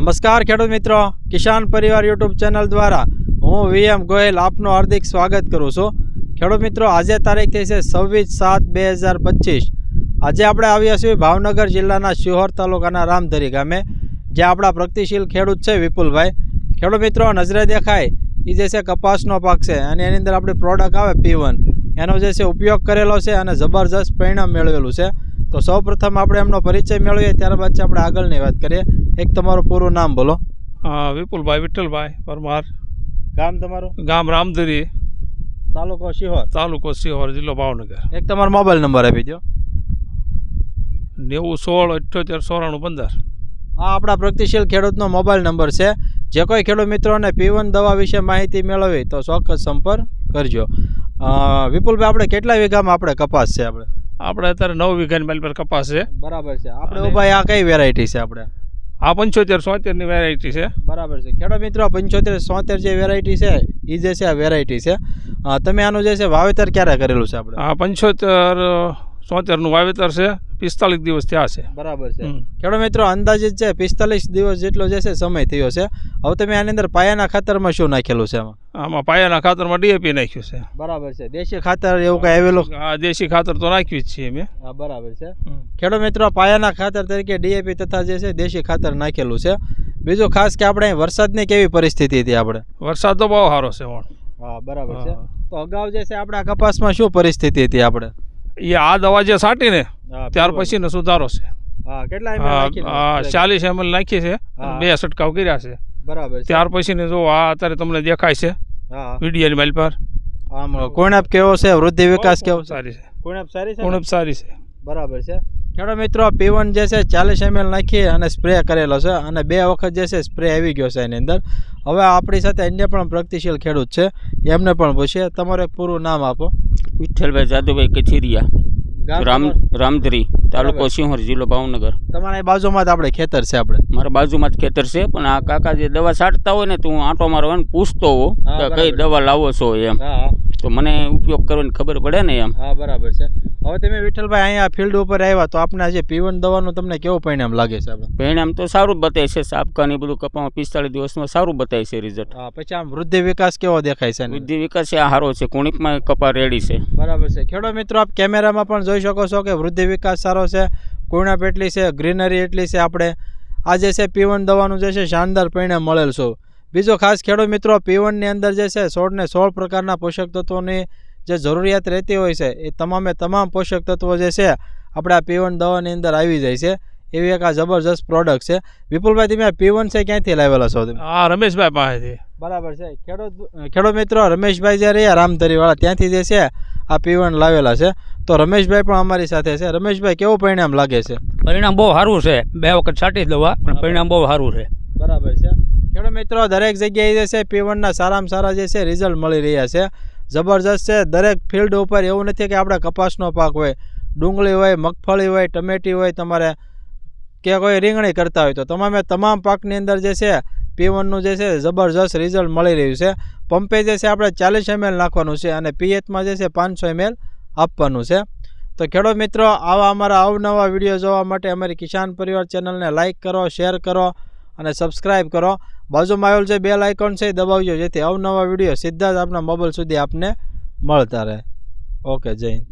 નમસ્કાર ખેડૂત મિત્રો, કિસાન પરિવાર યુટ્યુબ ચેનલ દ્વારા હું વીએમ ગોયલ આપનું હાર્દિક સ્વાગત કરું છું। ખેડૂત મિત્રો, આજે તારીખ થઈ છે 26/7/2025। આજે આપણે આવ્યા છીએ ભાવનગર જિલ્લાના શિહોર તાલુકાના રામધરી ગામે, જે આપણા પ્રગતિશીલ ખેડૂત છે વિપુલભાઈ। ખેડૂત મિત્રો, નજરે દેખાય એ જે છે કપાસનો પાક છે અને એની અંદર આપણી પ્રોડક્ટ આવે P1, એનો જે છે ઉપયોગ કરેલો છે અને જબરજસ્ત પરિણામ મેળવેલું છે। તો સૌપ્રથમ આપણે એમનો પરિચય મેળવીએ, ત્યારબાદ આપણે આગળની વાત કરીએ। એક તમારું પૂરું નામ બોલો। વિપુલભાઈ વિઠ્ઠલભાઈ પરમાર। ગામ તમારું? ગામ રામધરી, તાલુકો શિહોર? તાલુકો શિહોર, જિલ્લો ભાવનગર। એક તમારો મોબાઈલ નંબર આપી દો। 9016789415। આ આપણા પ્રગતિશીલ ખેડૂતનો મોબાઈલ નંબર છે। જે કોઈ ખેડૂત મિત્રોને P1 દવા વિશે માહિતી મેળવવી તો ચોક્કસ સંપર્ક કરજો। વિપુલભાઈ, આપણે કેટલા વીઘામાં આપણે કપાસ છે? આપણે અત્યારે 9 વીઘાની મારી પર કપાસ છે। બરાબર છે। આપણે ભાઈ આ કઈ વેરાયટી છે? આપણે આ 75-76 ની વેરાયટી છે। બરાબર છે। ખેડૂત મિત્રો, 75-76 જે વેરાયટી છે એ જે છે આ વેરાયટી છે। તમે આનું જે છે વાવેતર ક્યારે કરેલું છે? આપણે આ 75-76 નું વાવેતર છે, 45 દિવસ થયા છે। બરાબર છે। ખેડૂત મિત્રો, અંદાજિત છે 45 દિવસ જેટલો જે છે સમય થયો છે। હવે તમે આની અંદર પાયાના ખાતરમાં શું નાખેલું છે? આમાં પાયાના ખાતરમાં DAP નાખ્યું છે। બરાબર છે। દેશી ખાતર એવું કઈ આવેલું? હા, દેશી ખાતર તો નાખ્યું જ છે મેં। હા, બરાબર છે। ખેડૂત મિત્રો, પાયાના ખાતર તરીકે DAP તથા જે છે દેશી ખાતર નાખેલું છે। બીજું ખાસ કે આપણે વરસાદની કેવી પરિસ્થિતિ હતી? આપણે વરસાદ તો બહુ સારો છે। હા, બરાબર છે। તો અગાઉ જે છે આપણા કપાસમાં શું પરિસ્થિતિ હતી? આપણે આ દવા જે છાંટી ને ત્યાર પછી નો સુધારો છે। હા, કેટલા 40 ml નાખી છે, 2 છંટકાવ કર્યા છે। બરાબર છે। ત્યાર પછી ને જો આ અત્યારે તમને દેખાય છે વિડીયોની માઇલ પર, આમ કોણપ કેવો છે, વૃદ્ધિ વિકાસ કેવો? સારી છે। કોણપ સારી છે? કોણપ સારી છે। બરાબર છે। ખેડૂત મિત્રો, P1 જે છે 40 ml નાખી અને સ્પ્રે કરેલો છે અને 2 વખત જે છે સ્પ્રે આવી ગયો છે એની અંદર। હવે આપણી સાથે અન્ય પણ પ્રગતિશીલ ખેડૂત છે, એમને પણ પૂછીએ। તમારું એક પૂરું નામ આપો। વિઠ્ઠલભાઈ જાદુભાઈ કચેરિયા, રામધરી, તાલુકો શિહોર, જિલ્લો ભાવનગર। તમારા બાજુમાં જ આપણે ખેતર છે? આપણે મારા બાજુમાં જ ખેતર છે, પણ આ કાકા જે દવા છાંટતા હોય ને તો હું આંટો મારવા પૂછતો હોઉં કે કઈ દવા લાવો છો એમ, તો મને ઉપયોગ કરવાની ખબર પડે ને એમ। હા, બરાબર છે। હવે તમે વિઠ્ઠલભાઈ અહીંયા ફિલ્ડ ઉપર આવ્યા તો આપણે આજે P1 દવાનું તમને કેવું પરિણામ લાગે છે? આપણે પરિણામ તો સારું જ બતાવે છે, સાપકાની બધું કપામાં 45 દિવસમાં સારું બતાવે છે રિઝલ્ટ। હા, પછી આમ વૃદ્ધિ વિકાસ કેવો દેખાય છે? વૃદ્ધિ વિકાસ છે સારો છે, કુણિકમાં કપા રેડી છે। બરાબર છે। ખેડૂત મિત્રો, આપ કેમેરામાં પણ જોઈ શકો છો કે વૃદ્ધિ વિકાસ સારો છે, કુણપ એટલી છે, ગ્રીનરી એટલી છે। આપણે આ જે છે P1 દવાનું જે છે શાનદાર પરિણામ મળેલ છે। બીજો ખાસ ખેડૂત મિત્રો, P1 ની અંદર જે છે 16 પ્રકારના પોષક તત્વોની જે જરૂરિયાત રહેતી હોય છે એ તમામ પોષક તત્વો જે છે આપણે આ P1 દવાની અંદર આવી જાય છે। એવી એક આ જબરજસ્ત પ્રોડક્ટ છે। વિપુલભાઈ, તમે આ P1 છે ક્યાંથી લાવેલા છો? હા, રમેશભાઈ પાસેથી। બરાબર છે। ખેડૂત મિત્રો, રમેશભાઈ જે રહ્યા રામધરી વાળા, ત્યાંથી જે છે આ P1 લાવેલા છે। તો રમેશભાઈ પણ અમારી સાથે છે। રમેશભાઈ, કેવું પરિણામ લાગે છે? પરિણામ બહુ સારું છે। 2 વખત છાંટી દવા, પણ પરિણામ બહુ સારું છે। બરાબર છે। ખેડૂત મિત્રો, દરેક જગ્યાએ જે છે P1 ના સારામાં સારા જે છે રિઝલ્ટ મળી રહ્યા છે, જબરજસ્ત છે। દરેક ફિલ્ડ ઉપર એવું નથી કે આપણે કપાસનો પાક હોય, ડુંગળી હોય, મગફળી હોય, ટમેટી હોય, તમારે કે કોઈ રીંગણી કરતા હોય, તો તમામ પાકની અંદર જે છે P1 નું જે છે જબરજસ્ત રિઝલ્ટ મળી રહ્યું છે। પંપે જે છે આપણે 40 ml નાખવાનું છે અને પીએચમાં જે છે 500 ml આપવાનું છે। તો ખેડૂત મિત્રો, આવા અમારા અવનવા વિડીયો જોવા માટે અમારી કિસાન પરિવાર ચેનલને લાઇક કરો, શેર કરો અને સબસ્ક્રાઈબ કરો। બાજુમાં આવેલ જે બેલ આઇકોન છે દબાવજો, જેથી અવનવા વિડીયો સીધા જ આપણા મોબાઈલ સુધી આપને મળતા રહે। ઓકે, જય હિન્દ।